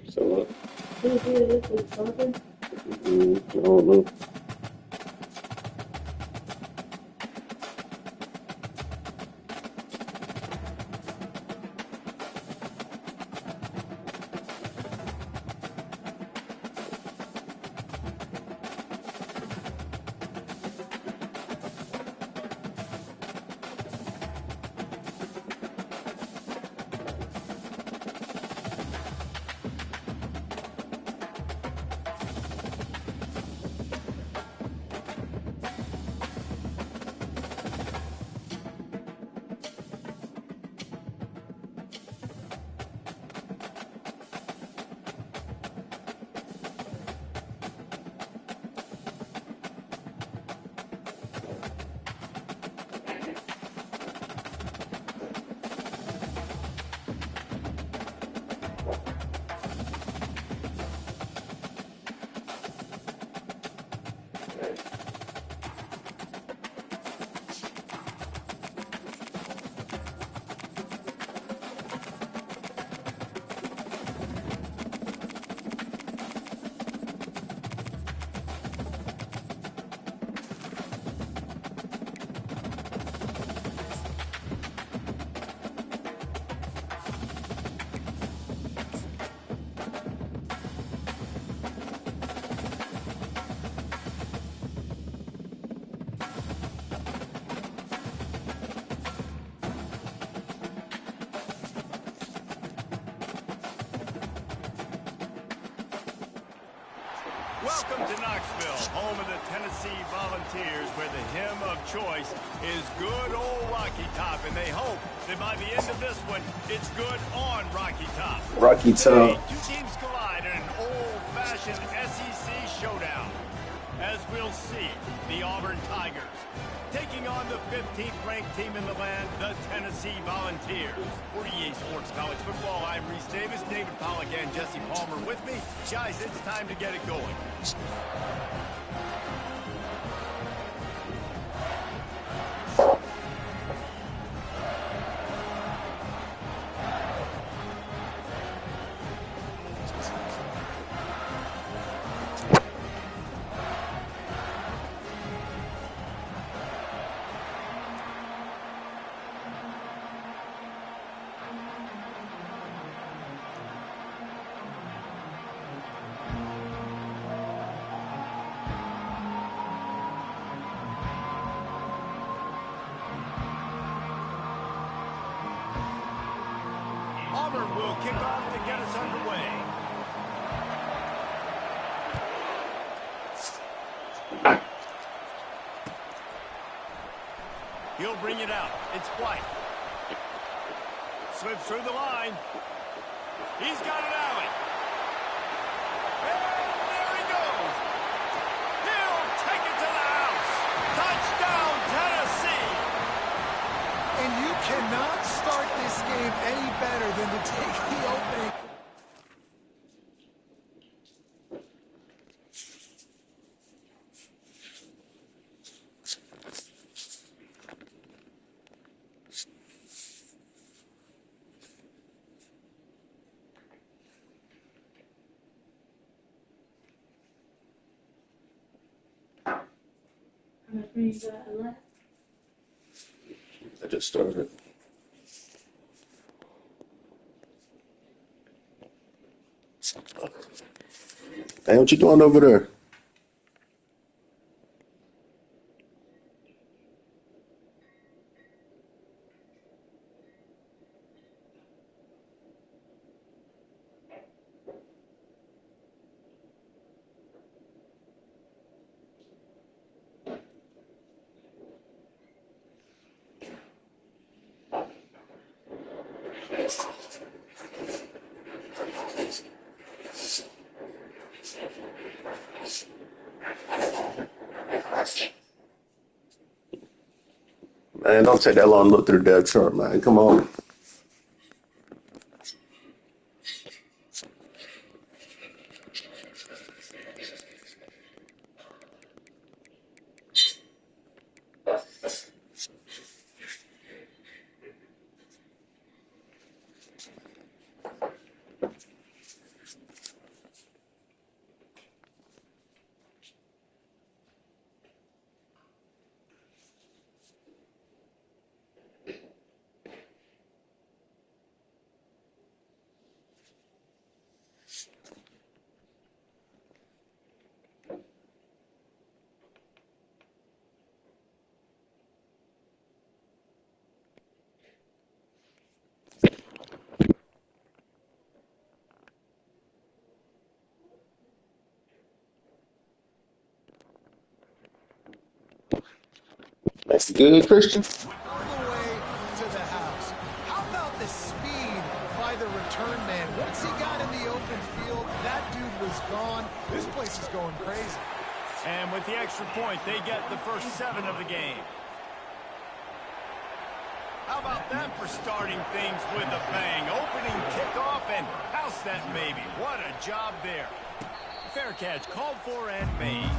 So what? Oh, look. Welcome to Knoxville, home of the Tennessee Volunteers, where the hymn of choice is good old Rocky Top, and they hope that by the end of this one, it's good on Rocky Top. Rocky Top. Two teams collide in an old-fashioned SEC showdown. As we'll see, the Auburn Tigers taking on the 15th ranked team in the land, the Tennessee Volunteers. For EA Sports College Football, I'm Reese Davis, David Pollack, and Jesse Palmer with me. Guys, it's time to get it going. Auburn will kick off to get us underway. He'll bring it out. It's White. Slips through the line. He's got it alley. And there he goes. He'll take it to the house. Touchdown, Tennessee. And you cannot start this game any better than to take the opening. I just started. Hey, what you doing over there? Man, don't take that long to look through the depth chart, man. Come on. That's good, Christian. All the way to the house. How about the speed by the return man? Once he got in the open field, that dude was gone. This place is going crazy. And with the extra point, they get the first 7 of the game. How about that for starting things with a bang? Opening kickoff and house that baby. What a job there. Fair catch called for and made.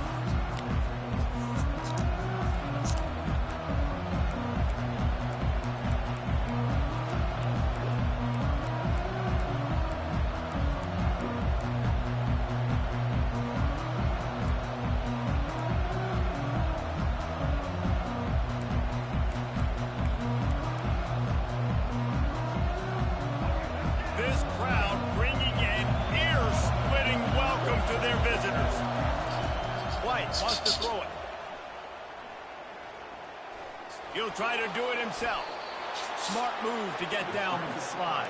This crowd bringing an ear-splitting welcome to their visitors. White wants to throw it. He'll try to do it himself. Smart move to get down with the slide.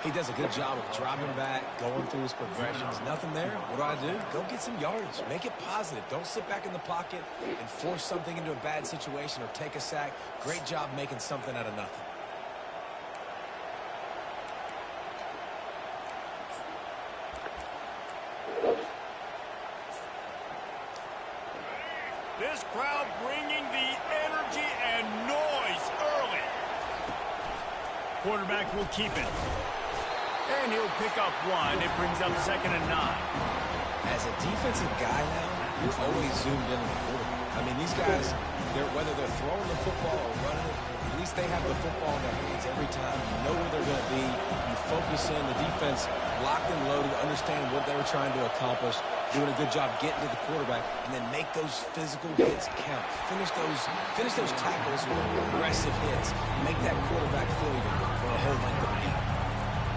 He does a good job of dropping back, going through his progressions. Nothing there. What do? Go get some yardage. Make it positive. Don't sit back in the pocket and force something into a bad situation or take a sack. Great job making something out of nothing. This crowd bringing the energy and noise early. Quarterback will keep it. And he'll pick up 1. It brings up 2nd and 9. As a defensive guy now, you're always zoomed in on the quarterback. I mean, these guys, whether they're throwing the football or running it, at least they have the football in their hands every time. You know where they're going to be. You focus in. The defense locked and loaded, understand what they were trying to accomplish, doing a good job getting to the quarterback, and then make those physical hits count. Finish those tackles with aggressive hits. Make that quarterback feel you for a whole length of the game.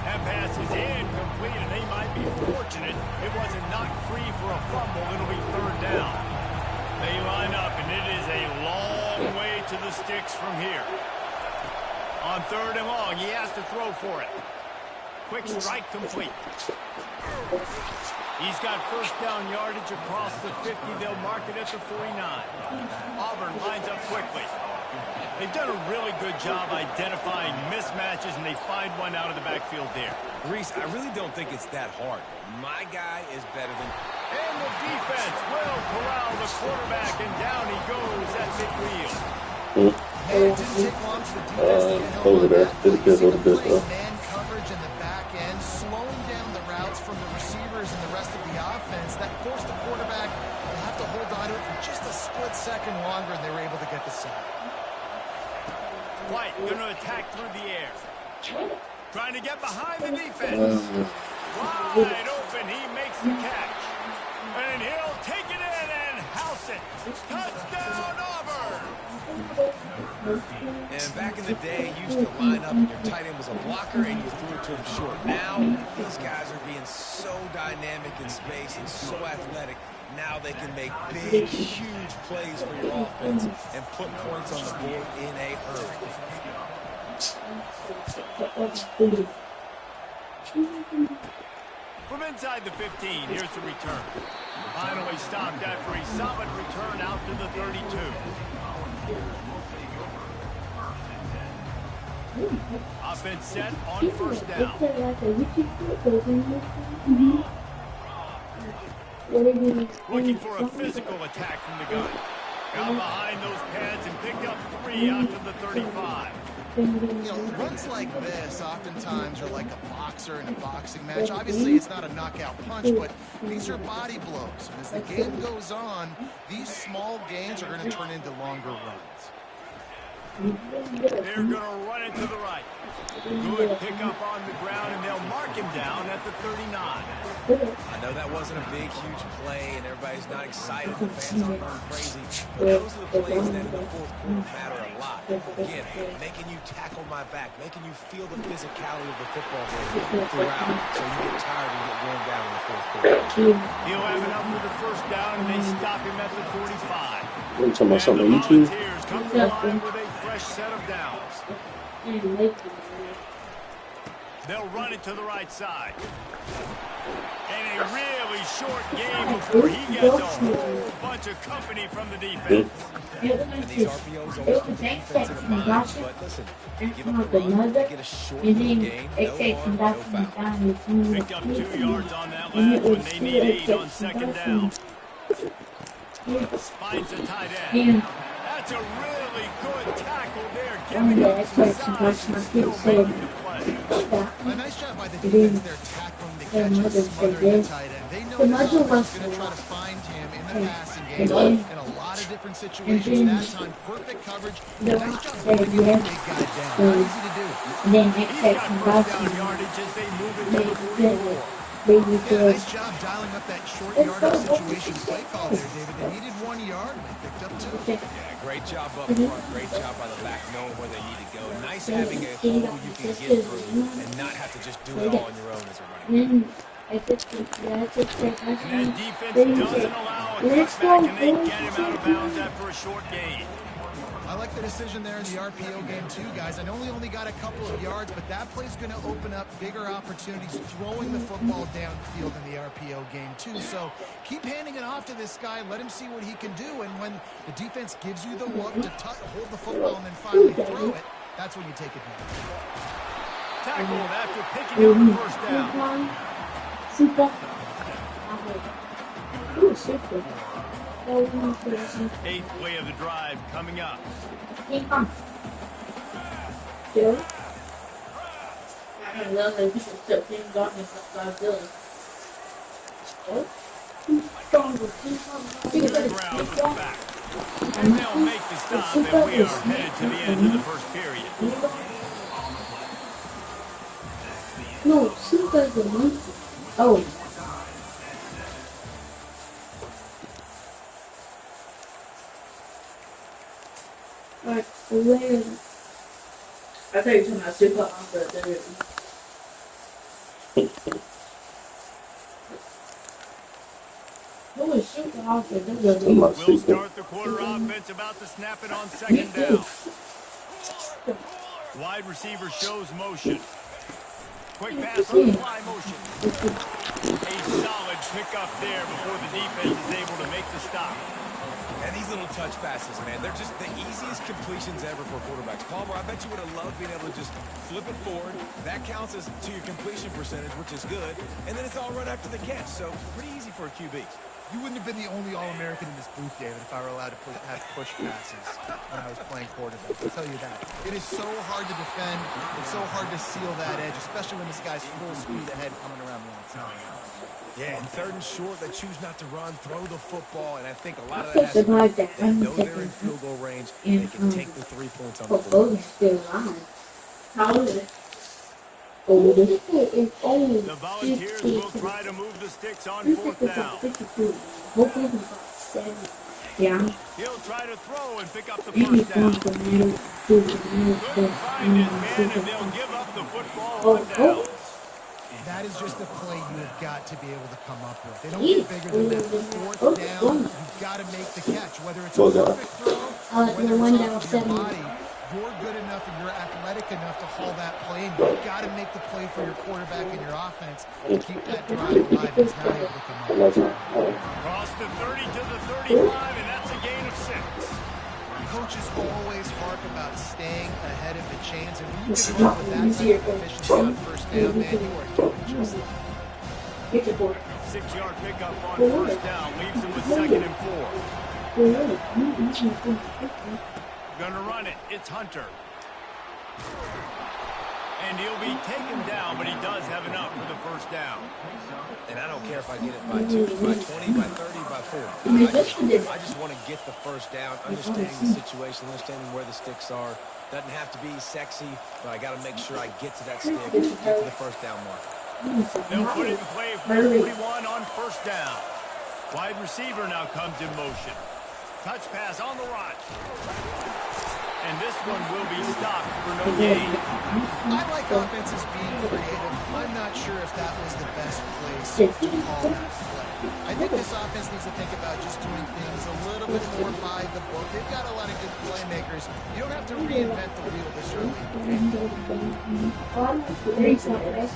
That pass is incomplete, and they might be fortunate it wasn't knocked free for a fumble. It'll be 3rd down. They line up, and it is a long way to the sticks from here. On 3rd and long, he has to throw for it. Quick strike complete. He's got first down yardage across the 50. They'll mark it at the 49. Auburn lines up quickly. They've done a really good job identifying mismatches, and they find one out of the backfield there. Reese, I really don't think it's that hard. My guy is better than... And the defense will corral the quarterback, and down he goes at midfield. It didn't take long for the defense to get home on that. You see the play man coverage in the back end, slowing down the routes from the receivers and the rest of the offense. That forced the quarterback to have to hold on to it for just a split second longer, and they were able to get the sack. White going to attack through the air. Trying to get behind the defense. Wide open, he makes the catch. And he'll take it in and house it. Touchdown, Auburn! And back in the day, you used to line up and your tight end was a blocker and you threw it to him short. Now, these guys are being so dynamic in space and so athletic. Now they can make big, huge plays for your offense and put points on the board in a hurry. From inside the 15, here's the return. Finally stopped after a solid return out to the 32. Offense set on first down. Looking for a physical attack from the gun. Got behind those pads and picked up 3 out to the 35. You know, runs like this oftentimes are like a boxer in a boxing match. Obviously, it's not a knockout punch, but these are body blows. And as the game goes on, these small gains are going to turn into longer runs. They're going to run it to the right. Good pickup on the ground, and they'll mark him down at the 39. I know that wasn't a big, huge play, and everybody's not excited. The fans aren't going crazy. But those are the plays that in the fourth quarter matter a lot. Again, making you tackle my back, making you feel the physicality of the football game throughout, so you get tired and get worn down in the fourth quarter. He'll have enough for the first down, and they stop him at the 45. What are you talking about, something on And the YouTube? Volunteers come to the line with a fresh set of downs. They'll run it to the right side. And a really short game before he gets a whole bunch of company from the defense. And these RPOs always put the defense in a bind, but listen, give up a run, they get a short little gain, no harm, no foul. Picked up 2 yards on that last one. They need 8 on second down. Finds a tight end. That's a really good tackle there, giving up some size and still making the play. A nice job by the defense there tackling the catch and smothering the tight end. They know this offense is going to try to find him in the passing game in a lot of different situations. That time, perfect coverage. Nice job bringing that big guy down. Not easy to do. He's got first down yardage as they move it to the 44. Yeah, nice job dialing up that short yardage situation play call there, David. They needed 1 yard, and they picked up 2. Yeah, great job up front, great job by the back, knowing where they need to go. Nice having a hole you can get through and not have to just do it all on your own as a running back. And that defense doesn't allow a cutback, and they get him out of bounds after a short gain. I like the decision there in the RPO game too, guys. I know he only got a couple of yards, but that play's going to open up bigger opportunities throwing the football downfield in the RPO game too. So keep handing it off to this guy. Let him see what he can do. And when the defense gives you the look to hold the football and then finally throw it, that's when you take advantage. Tackled after picking up the first down. Eighth play of the drive coming up. Browns are back. And they'll make the stop, and we are headed to the end of the first period. No, super is the monkey. Oh. Alright, where? I thought you were talking about super opera. Who is super opera? We'll start the quarter offense about to snap it on second down. Wide receiver shows motion. Quick pass on the fly motion. A solid pickup there before the defense is able to make the stop. And these little touch passes, man, they're just the easiest completions ever for quarterbacks. Palmer, I bet you would have loved being able to just flip it forward. That counts as to your completion percentage, which is good. And then it's all run after the catch, so pretty easy for a QB. You wouldn't have been the only All-American in this booth, David, if I were allowed to have push passes when I was playing quarterback. I'll tell you that. It is so hard to defend. It's so hard to seal that edge, especially when this guy's full speed ahead coming around the outside. Yeah, and 3rd and short, they choose not to run, throw the football, and I think a lot of that has to do with they know they're in field goal range. They can take the 3 points on the board. How old is it? Old. The Volunteers will try to move the sticks on 4th down. Yeah. He'll try to throw and pick up the first down. Couldn't find his man, and they'll give up the football on downs. That is just a play you have got to be able to come up with. They don't get bigger than that. 4th down, you've got to make the catch. Whether it's a perfect throw or whether it's off of your body, you're good enough and you're athletic enough to haul that play in. You've got to make the play for your quarterback and your offense to keep that drive alive. He's not able to come up. Cross the 30 to the 35, and that's a gain of 6. Coaches always harp about staying ahead of the chains, and when you can run with that type of efficiency on 1st down, man, you are doing just that. 6-yard pickup on 1st down leaves him with 2nd and 4. Gonna run it. It's Hunter. And he'll be taken down, but he does have enough for the 1st down. And I don't care if I get it by 2, by 20, by 30, by 40. I just want to get the 1st down, understanding the situation, understanding where the sticks are. Doesn't have to be sexy, but I got to make sure I get to that stick, get to the 1st down mark. They'll put it in play for 41 on 1st down. Wide receiver now comes in motion. Touch pass on the run. And this one will be stopped for no gain. I like offenses being creative. I'm not sure if that was the best place to call that play. I think this offense needs to think about just doing things a little bit more by the book. They've got a lot of good playmakers. You don't have to reinvent the wheel this early.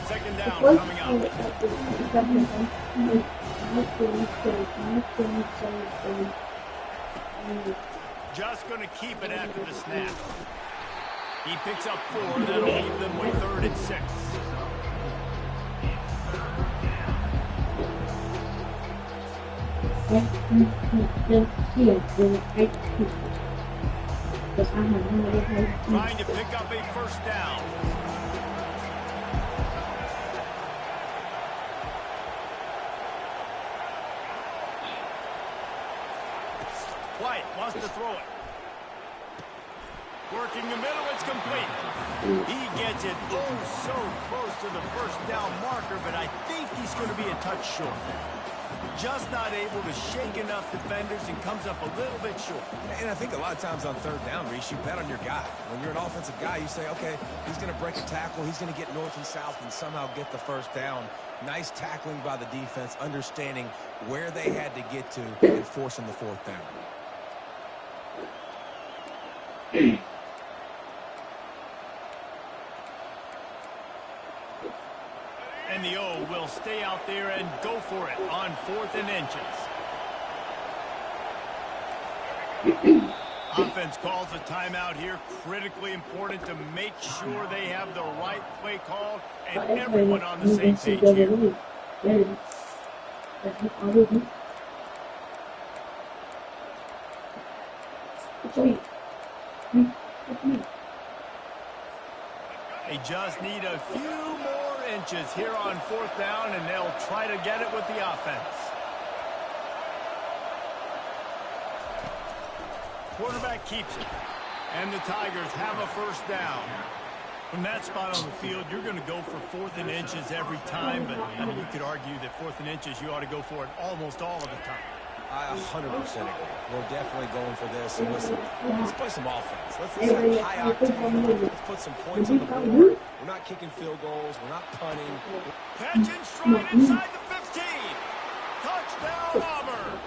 2nd down coming up. Just going to keep it after the snap. He picks up 4. That'll leave them with 3rd and 6. Trying to pick up a 1st down. White wants to throw it. Working the middle, it's complete. He gets it so close to the 1st down marker, but I think he's going to be a touch short. Just not able to shake enough defenders and comes up a little bit short. And I think a lot of times on 3rd down, Reese, you bet on your guy. When you're an offensive guy, you say, okay, he's going to break a tackle, he's going to get north and south and somehow get the 1st down. Nice tackling by the defense, understanding where they had to get to and forcing the 4th down. And the O will stay out there and go for it on 4th and inches. Offense calls a timeout here. Critically important to make sure they have the right play call and everyone on the same page here. They just need a few more inches here on 4th down, and they'll try to get it with the offense. Quarterback keeps it, and the Tigers have a 1st down. From that spot on the field, you're going to go for 4th and inches every time, but I mean, you could argue that 4th and inches, you ought to go for it almost all of the time. I 100% agree. We're definitely going for this. And listen, let's play some offense. Let's have high octane. Let's put some points on the board. We're not kicking field goals. We're not punting. Catch and stride inside the 15. Touchdown, Auburn.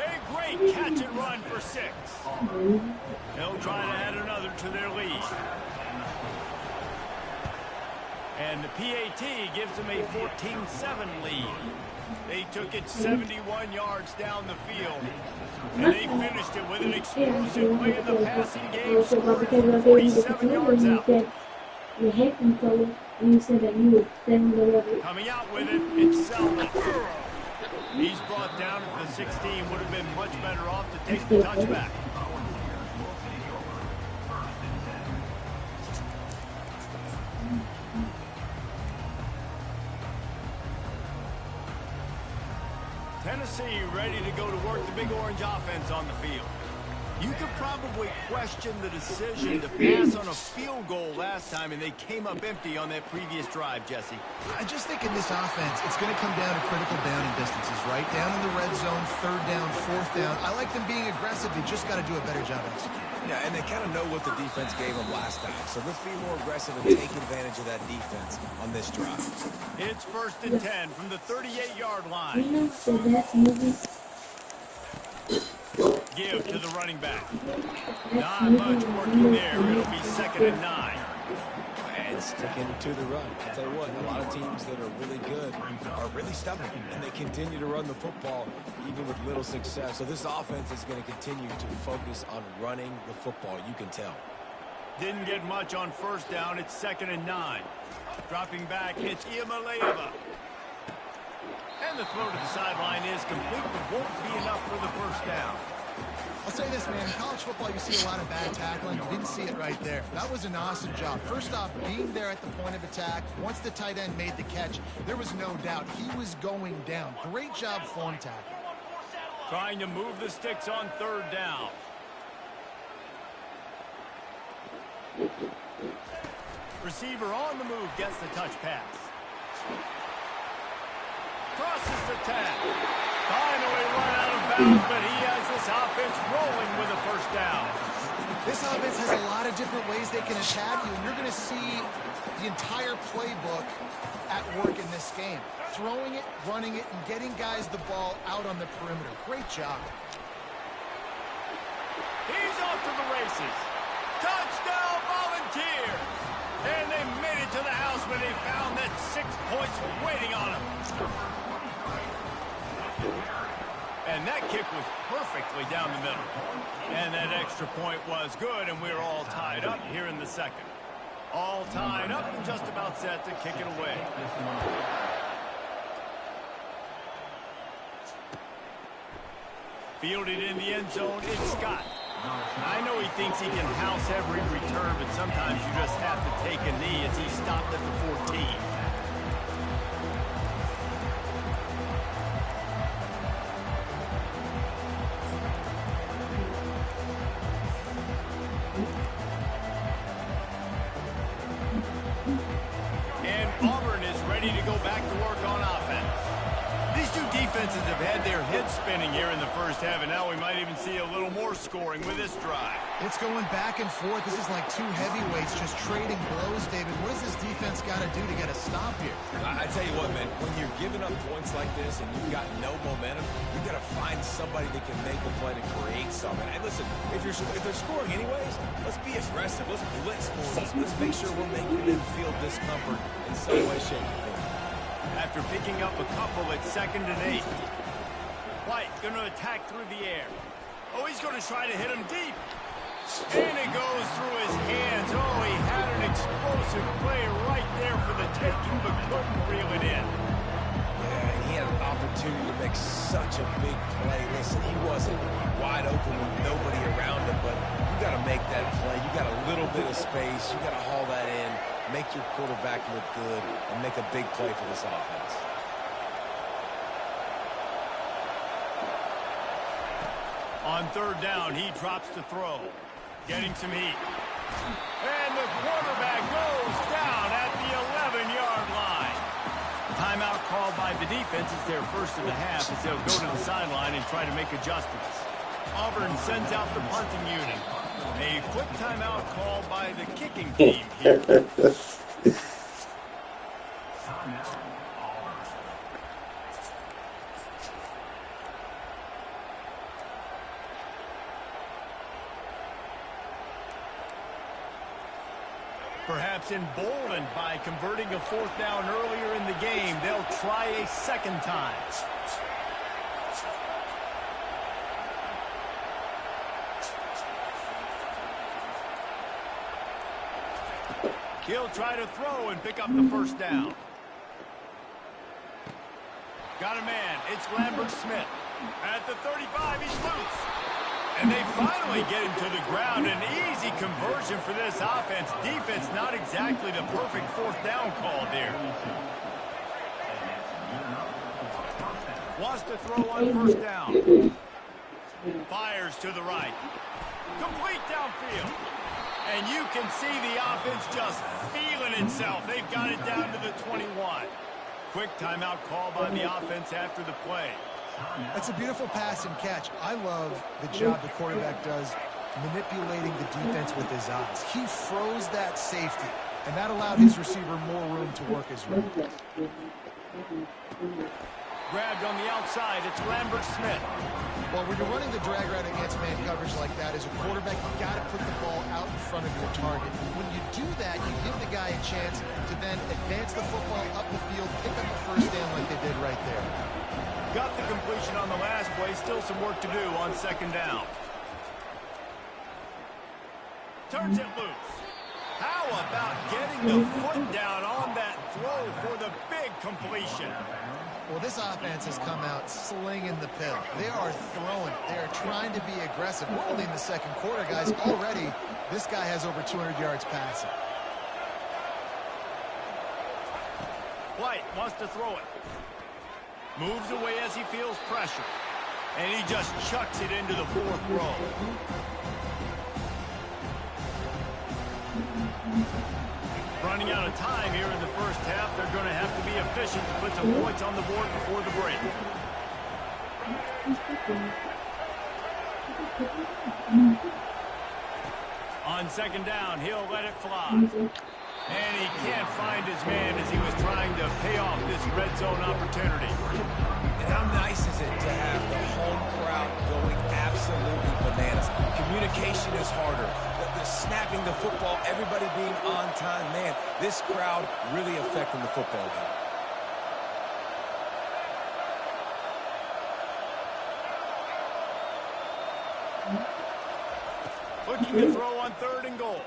A great catch and run for 6. They'll try to add another to their lead. And And the PAT gives them a 14-7 lead. They took it 71 yards down the field. And they finished it with an explosive play in the passing game, scoring from 47 yards out. You hate them color, and you said that you would stand the level. Coming out with it, it's Selma. He's brought down at the 16. Would have been much better off to take the touchback. Tennessee ready to go to work the Big Orange offense on the field. You could probably question the decision to pass on a field goal last time, and they came up empty on that previous drive, Jesse. I just think in this offense, it's going to come down to critical down and distances, right? Down in the red zone, third down, fourth down. I like them being aggressive. They just got to do a better job executing. Yeah, and they kind of know what the defense gave them last time. So let's be more aggressive and take advantage of that defense on this drive. It's 1st and 10 from the 38-yard line. You know the best movie? Give to the running back. Not much working there. It'll be 2nd and 9. And sticking to the run. I'll tell you what, a lot of teams that are really good are really stubborn, and they continue to run the football even with little success. So this offense is going to continue to focus on running the football. You can tell. Didn't get much on 1st down. It's 2nd and 9. Dropping back, it's Iamaleava. And the throw to the sideline is complete, but won't be enough for the 1st down. I'll say this, man. In college football, you see a lot of bad tackling. You didn't see it right there. That was an awesome job. First off, being there at the point of attack. Once the tight end made the catch, there was no doubt he was going down. Great job form tackle. Trying to move the sticks on 3rd down. Receiver on the move gets the touch pass. Crosses the tag. Finally run out of bounds, but he has this offense rolling with a 1st down. This offense has a lot of different ways they can attack you, and you're going to see the entire playbook at work in this game. Throwing it, running it, and getting guys the ball out on the perimeter. Great job. He's off to the races. Touchdown, Volunteers! And they made it to the house when they found that 6 points waiting on them. And that kick was perfectly down the middle. And that extra point was good, and we're all tied up here in the 2nd. All tied up and just about set to kick it away. Fielded in the end zone, it's Scott. I know he thinks he can house every return, but sometimes you just have to take a knee as he stopped at the 14. And Auburn is ready to go back to work on offense. These two defenses have had their heads spinning here in the 1st half, and now we might even see a little more scoring with this drive. It's going back and forth. This is like two heavyweights just trading blows, David. What does this defense got to do to get a stop here? I tell you what, man, when you're giving up points like this and you've got no momentum, you've got to find somebody that can make a play to create something. And listen, if they're scoring anyways, let's be aggressive. Let's blitz more. Let's make sure we're making them feel discomfort in some way, shape, or form. After picking up a couple, it's 2nd and 8. White going to attack through the air. Oh, he's going to try to hit him deep. And it goes through his hands. Oh, he had an explosive play right there for the taking, but couldn't reel it in. Yeah, and he had an opportunity to make such a big play. Listen, he wasn't wide open with nobody around him, but you got to make that play. You got a little bit of space. You got to haul that in, make your quarterback look good, and make a big play for this offense. On 3rd down, he drops to throw. Getting some heat. And the quarterback goes down at the 11-yard line. Timeout called by the defense is their 1st of the half as they'll go to the sideline and try to make adjustments. Auburn sends out the punting unit. A quick timeout called by the kicking team here. Perhaps emboldened by converting a fourth down earlier in the game, they'll try a second time. He'll try to throw and pick up the first down. Got a man. It's Lambert Smith. At the 35, he's loose. And they finally get him to the ground. An easy conversion for this offense. Defense, not exactly the perfect fourth down call there. Wants to throw on first down. Fires to the right. Complete downfield. And you can see the offense just feeling itself. They've got it down to the 21. Quick timeout call by the offense after the play. That's a beautiful pass and catch. I love the job the quarterback does manipulating the defense with his eyes. He froze that safety, and that allowed his receiver more room to work his route. Grabbed on the outside. It's Lambert Smith. Well, when you're running the drag route against man coverage like that, as a quarterback, you got to put the ball out in front of your target. When you do that, you give the guy a chance to then advance the football up the field, pick up a first down like they did right there. Got the completion on the last play. Still some work to do on second down. Turns it loose. How about getting the foot down on that throw for the big completion? Well, this offense has come out slinging the pill. They are throwing it. They are trying to be aggressive. We're only in the second quarter, guys. Already, this guy has over 200 yards passing. White wants to throw it. Moves away as he feels pressure. And he just chucks it into the fourth row. Running out of time here in the first half. They're going to have to be efficient to put some points on the board before the break. On second down, he'll let it fly. And he can't find his man as he was trying to pay off this red zone opportunity. And how nice is it to have the home crowd going absolutely bananas? Communication is harder. The snapping the football, everybody being on time. Man, this crowd really affecting the football game. Looking to throw on third and goal.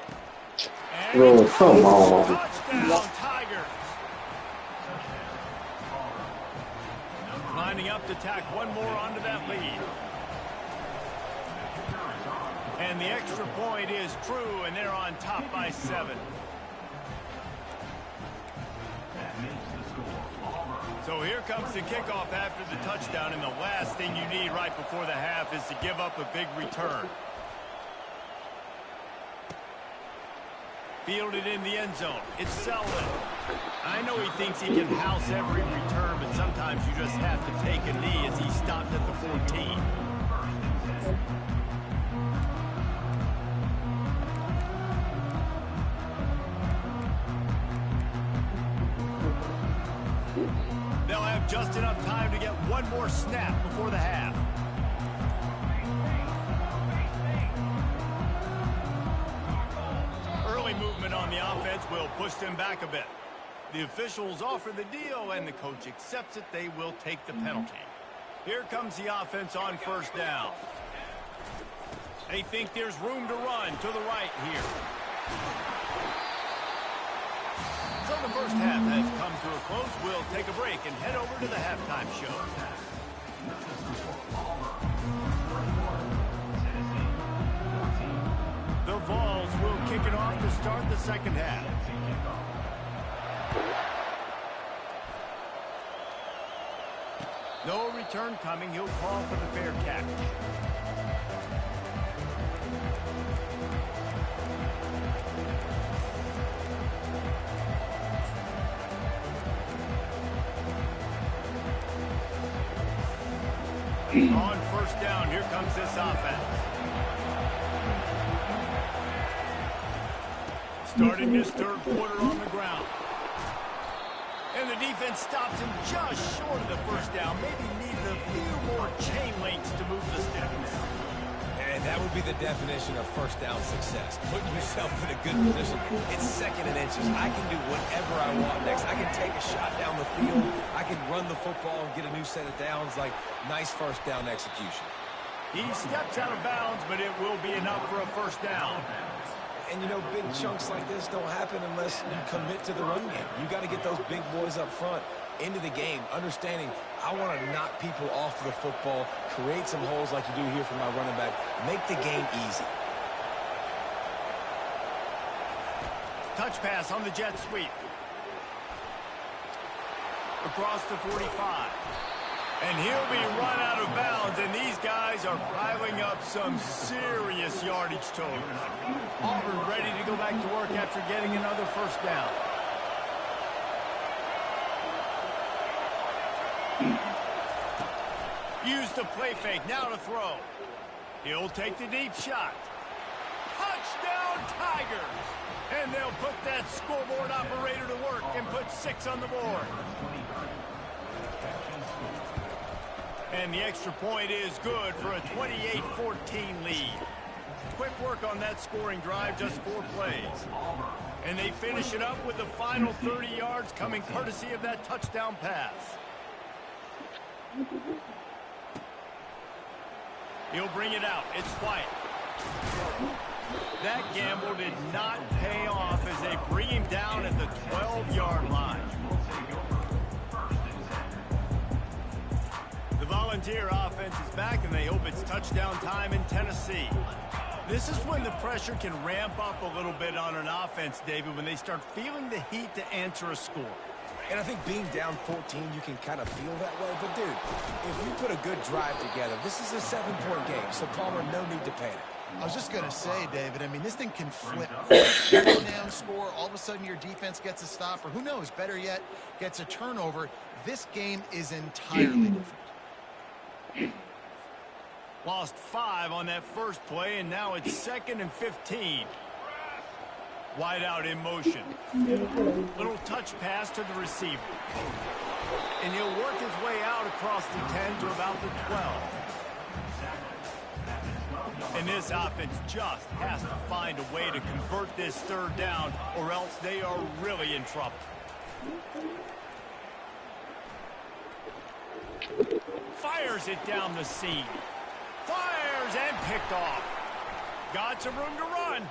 And Bro, come on. touchdown, Tigers. Lining up to tack one more onto that lead. And the extra point is true, and they're on top by 7. So here comes the kickoff after the touchdown, and the last thing you need right before the half is to give up a big return. Fielded in the end zone. It's Selden. I know he thinks he can house every return, but sometimes you just have to take a knee as he stopped at the 14. They'll have just enough time to get one more snap before the half. Early movement on the offense will push them back a bit. The officials offer the deal, and the coach accepts it. They will take the penalty. Here comes the offense on first down. They think there's room to run to the right here. So the first half has come to a close. We'll take a break and head over to the halftime show. The Vols will kick it off to start the second half. No return coming. He'll call for the fair catch. On first down, here comes this offense. Starting this third quarter on the ground. And the defense stops him just short of the first down. Maybe needed a few more chain links to move the sticks. And And that would be the definition of first down success. Putting yourself in a good position. It's 2nd and inches. I can do whatever I want next. I can take a shot down the field. I can run the football and get a new set of downs. Like, nice first down execution. He steps out of bounds, but it will be enough for a first down. And, you know, big chunks like this don't happen unless you commit to the run game. You got to get those big boys up front into the game, understanding I want to knock people off the football, create some holes like you do here for my running back, make the game easy. Touch pass on the jet sweep. Across the 45. And he'll be run out of bounds, and these guys are piling up some serious yardage totals. Auburn ready to go back to work after getting another first down. Use the play fake, now to throw. He'll take the deep shot. Touchdown Tigers! And they'll put that scoreboard operator to work and put 6 on the board. And the extra point is good for a 28-14 lead. Quick work on that scoring drive, just 4 plays. And they finish it up with the final 30 yards coming courtesy of that touchdown pass. He'll bring it out. It's White. That gamble did not pay off as they bring him down at the 12-yard line. The Volunteer offense is back, and they hope it's touchdown time in Tennessee. This is when the pressure can ramp up a little bit on an offense, David, when they start feeling the heat to answer a score. And I think being down 14, you can kind of feel that way. But, dude, if you put a good drive together, this is a 7-point game, so Palmer, no need to panic. I was just going to say, David, I mean, this thing can flip. Down score, all of a sudden your defense gets a stop, or who knows, better yet, gets a turnover. This game is entirely different. Lost 5 on that first play, and now it's 2nd and 15. Wide out in motion. Little touch pass to the receiver. And he'll work his way out across the 10 to about the 12. And this offense just has to find a way to convert this 3rd down, or else they are really in trouble. Fires it down the seam. Fires and picked off. Got some room to run.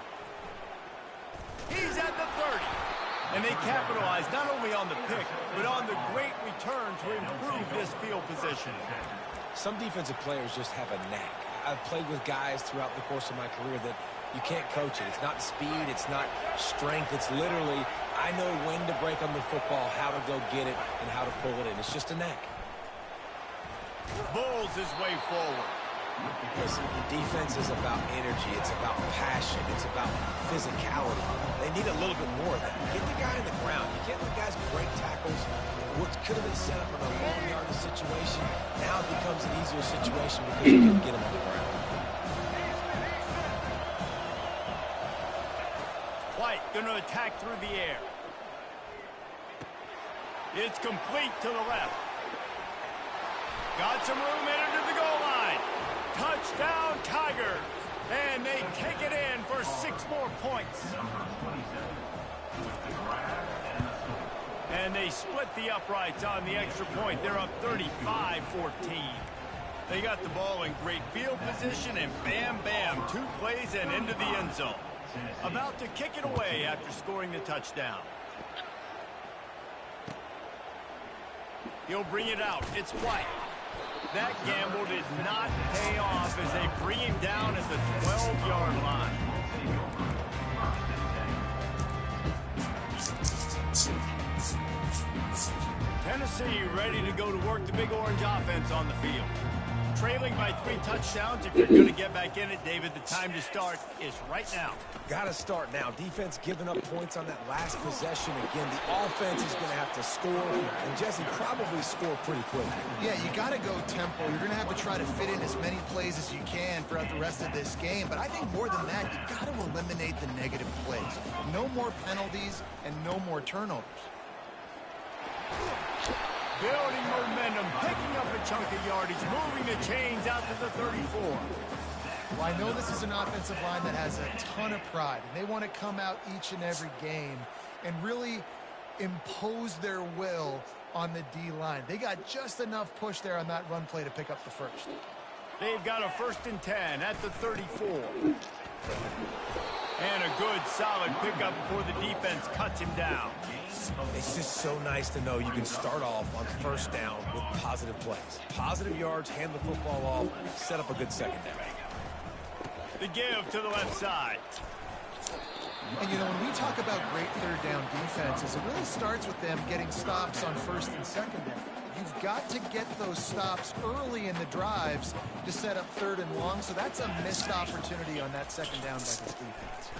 He's at the 30. And they capitalize not only on the pick, but on the great return to improve this field position. Some defensive players just have a knack. I've played with guys throughout the course of my career that you can't coach it. It's not speed, it's not strength. It's literally, I know when to break on the football, how to go get it, and how to pull it in. It's just a knack. Bulls his way forward. Listen, defense is about energy. It's about passion. It's about physicality. They need a little bit more of that. Get the guy in the ground. You can't let guys break tackles. What could have been set up in a long yardage situation, now it becomes an easier situation because you can get him on the ground. White going to attack through the air. It's complete to the left. Got some room into the goal line. Touchdown Tigers. And they take it in for 6 more points. And they split the uprights on the extra point. They're up 35-14. They got the ball in great field position, and bam, bam, 2 plays and into the end zone. About to kick it away after scoring the touchdown. He'll bring it out. It's White. That gamble did not pay off as they bring him down at the 12-yard line. Tennessee ready to go to work the Big Orange offense on the field. Trailing by 3 touchdowns. If you're going to get back in it, David, the time to start is right now. Got to start now. Defense giving up points on that last possession. Again, the offense is going to have to score, and Jesse probably score pretty quickly. Yeah, you got to go tempo. You're going to have to try to fit in as many plays as you can throughout the rest of this game. But I think more than that, you got to eliminate the negative plays. No more penalties and no more turnovers. Building momentum, picking up a chunk of yardage, moving the chains out to the 34. Well, I know this is an offensive line that has a ton of pride, and they want to come out each and every game and really impose their will on the D-line. They got just enough push there on that run play to pick up the first. They've got a 1st and 10 at the 34. And a good, solid pickup before the defense cuts him down. It's just so nice to know you can start off on 1st down with positive plays. Positive yards, hand the football off, set up a good 2nd down. The give to the left side. And, you know, when we talk about great 3rd down defenses, it really starts with them getting stops on 1st and 2nd down. You've got to get those stops early in the drives to set up 3rd and long, so that's a missed opportunity on that 2nd down by this defense.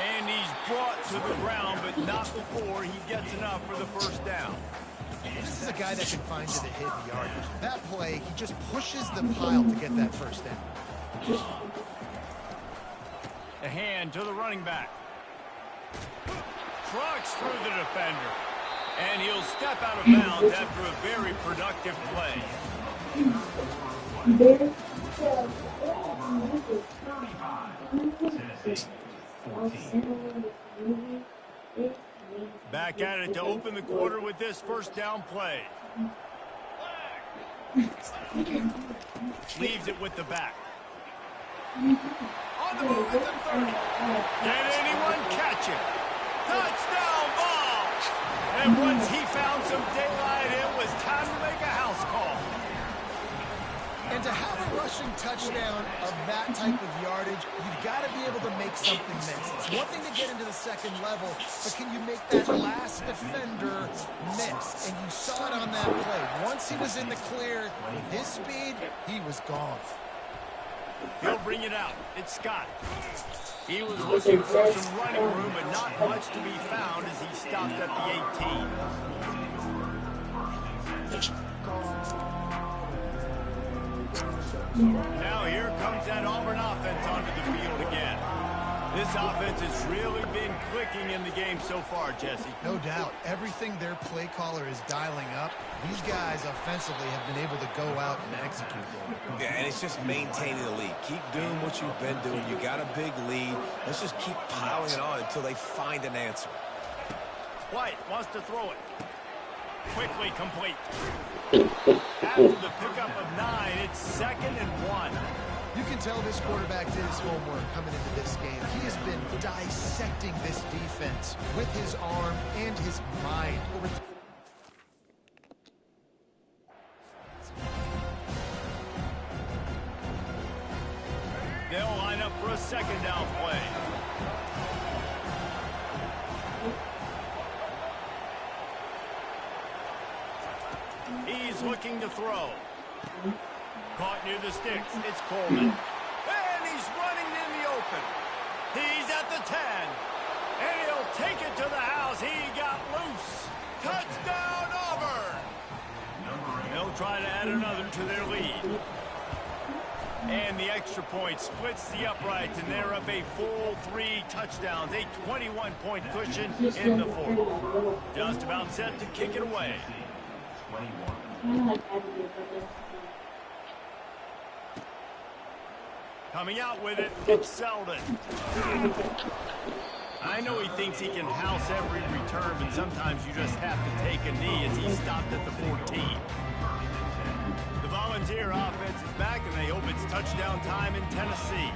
And he's brought to the ground, but not before he gets enough for the 1st down. This is a guy that can find you the hidden yardage. That play, he just pushes the pile to get that 1st down. A hand to the running back. Trucks through the defender. And he'll step out of bounds after a very productive play. Back at it to open the quarter with this 1st down play. Leaves it with the back. On the move at the 30. Can anyone catch him? Touchdown ball! And once he found some daylight, it was time to make a house call. And to have a rushing touchdown of that type of yardage, you've got to be able to make something miss. It's one thing to get into the 2nd level, but can you make that last defender miss? And you saw it on that play. Once he was in the clear, with his speed, he was gone. He'll bring it out. It's Scott. He was looking for some running room, but not much to be found as he stopped at the 18. Now here comes that Auburn offense onto the field again. This offense has really been clicking in the game so far, Jesse. No doubt. Everything their play caller is dialing up, these guys offensively have been able to go out and execute. Yeah, and it's just maintaining the lead. Keep doing what you've been doing. You got a big lead. Let's just keep piling it on until they find an answer. White wants to throw it. Quickly complete. After the pickup of 9, it's 2nd and 1. You can tell this quarterback did his homework coming into this game. He has been dissecting this defense with his arm and his mind. They'll line up for a 2nd down play. He's looking to throw. Caught near the sticks. It's Coleman. And he's running in the open. He's at the 10. And he'll take it to the house. He got loose. Touchdown, Auburn. They'll try to add another to their lead. And the extra point splits the uprights, and they're up a full 3 touchdowns. A 21-point cushion in the 4th. Just about set to kick it away. Coming out with it, it's Selden. I know he thinks he can house every return, but sometimes you just have to take a knee as he stopped at the 14. The Volunteer offense is back, and they hope it's touchdown time in Tennessee.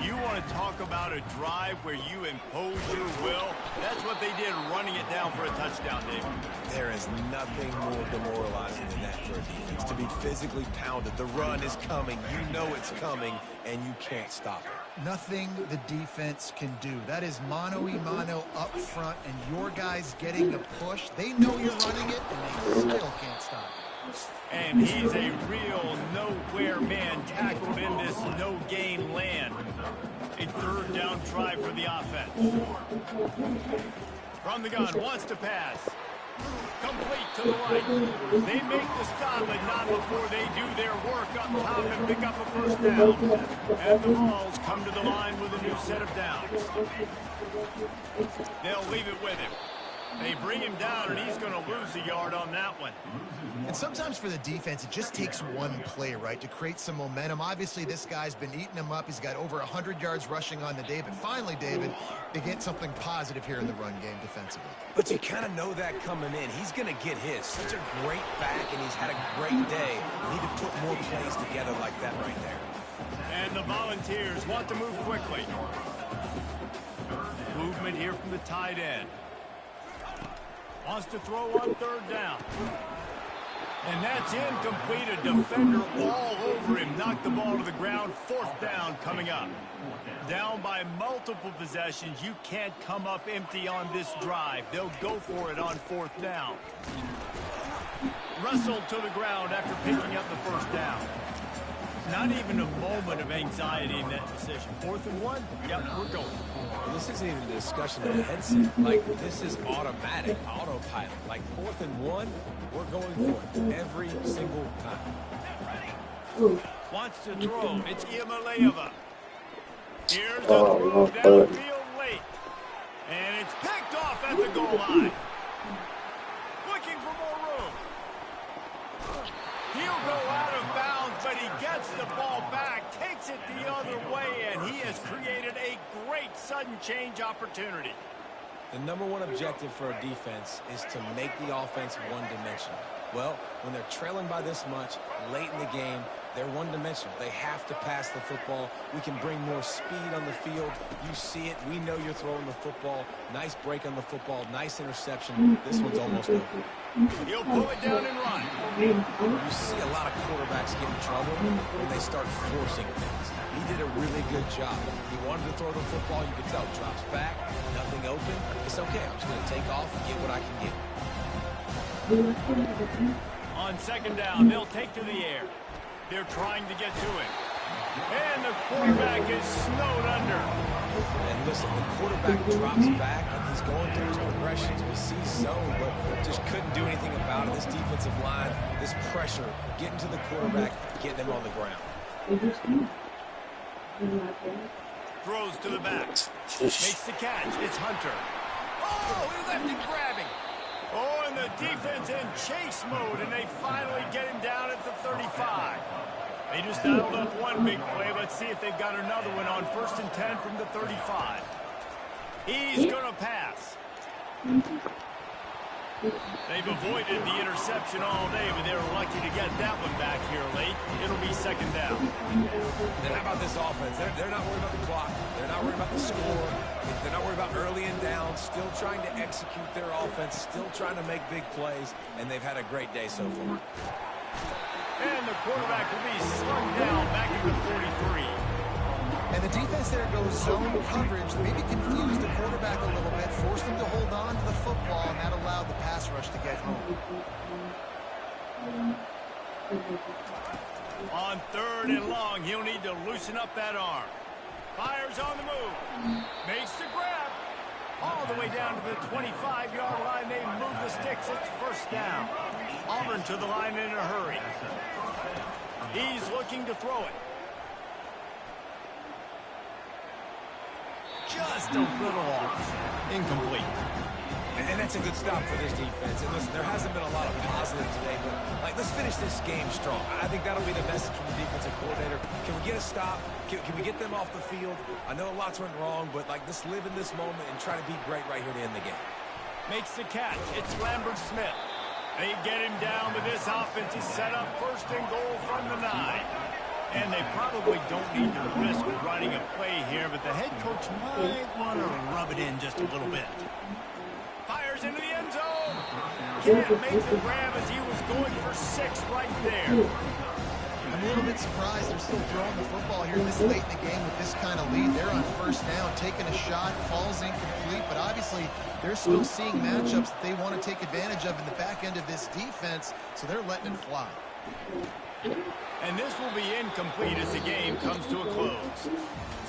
You want to talk about a drive where you impose your will? That's what they did, running it down for a touchdown, David. There is nothing more demoralizing than that for a defense, to be physically pounded. The run is coming. You know it's coming, and you can't stop it. Nothing the defense can do. That is mano-a-mano up front, and your guys getting the push. They know you're running it, and they still can't stop it. And he's a real nowhere man tackled in this no-gain land. A 3rd down try for the offense. From the gun, wants to pass. Complete to the right. They make the stop, but not before they do their work up top and pick up a 1st down. And the Vols come to the line with a new set of downs. They'll leave it with him. They bring him down, and he's going to lose a yard on that one. And sometimes for the defense, it just takes one play, right, to create some momentum. Obviously, this guy's been eating him up. He's got over 100 yards rushing on the day. But finally, David, they get something positive here in the run game defensively. But you kind of know that coming in. He's going to get his. Such a great back, and he's had a great day. Need to put more plays together like that right there. And the Volunteers want to move quickly. Movement here from the tight end. Wants to throw on third down. And that's incomplete. A defender all over him. Knocked the ball to the ground. Fourth down coming up. Down by multiple possessions. You can't come up empty on this drive. They'll go for it on fourth down. Wrestled to the ground after picking up the first down. Not even a moment of anxiety in that decision. 4th and 1? Yep, we're going. This isn't even a discussion of the headset. Like, this is automatic, autopilot. Like, 4th and 1, we're going for it every single time. Wants to throw. It's Iamaleava. Here's a throw downfield late. And it's picked off at the goal line. Looking for more room. He'll go out of bounds, but he gets the ball back, takes it the other way, and he has created a great sudden change opportunity. The number one objective for a defense is to make the offense one-dimensional. Well, when they're trailing by this much late in the game, they're one-dimensional. They have to pass the football. We can bring more speed on the field. You see it. We know you're throwing the football. Nice break on the football. Nice interception. This one's almost over. He'll pull it down and run. You see a lot of quarterbacks get in trouble when they start forcing things. He did a really good job. He wanted to throw the football. You could tell. Drops back. Nothing open. It's okay. I'm just going to take off and get what I can get. On second down, they'll take to the air. They're trying to get to it. And the quarterback is snowed under. And listen, the quarterback drops back, and he's going through his progressions. We see zone, but just couldn't do anything about it. This defensive line, this pressure, getting to the quarterback, getting him on the ground. Throws to the back. Makes the catch. It's Hunter. Oh, he left him grabbing. Oh, and the defense in chase mode, and they finally get him down at the 35. They just dialed up one big play. Let's see if they've got another one on 1st and 10 from the 35. He's going to pass. They've avoided the interception all day, but they were lucky to get that one back here late. It'll be second down. And how about this offense? They're not worried about the clock. They're not worried about the score. They're not worried about early and down. Still trying to execute their offense. Still trying to make big plays. And they've had a great day so far. And the quarterback will be slung down back in the 43. And the defense there goes zone coverage, maybe confused the quarterback a little bit, forced him to hold on to the football, and that allowed the pass rush to get home. On 3rd and long, he'll need to loosen up that arm. Fires on the move. Makes the grab. All the way down to the 25-yard line. They move the sticks. It's first down. Auburn to the line in a hurry. He's looking to throw it. Just a little off. Incomplete. And that's a good stop for this defense. And listen, there hasn't been a lot of positive today, but let's finish this game strong. I think that'll be the message from the defensive coordinator. Can we get a stop? Can we get them off the field? I know lots went wrong, but let's live in this moment and try to be great right here to end the game. Makes the catch. It's Lambert Smith. They get him down, but this offense is set up 1st and goal from the 9. And they probably don't need to risk running a play here, but the head coach might want to rub it in just a little bit. Fires into the end zone. Can't make the grab as he was going for 6 right there. I'm a little bit surprised they're still throwing the football here this late in the game with this kind of lead. They're on 1st down, taking a shot, falls incomplete, but obviously they're still seeing matchups that they want to take advantage of in the back end of this defense, so they're letting it fly. And this will be incomplete as the game comes to a close.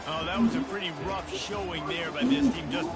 Oh, that was a pretty rough showing there by this team. Just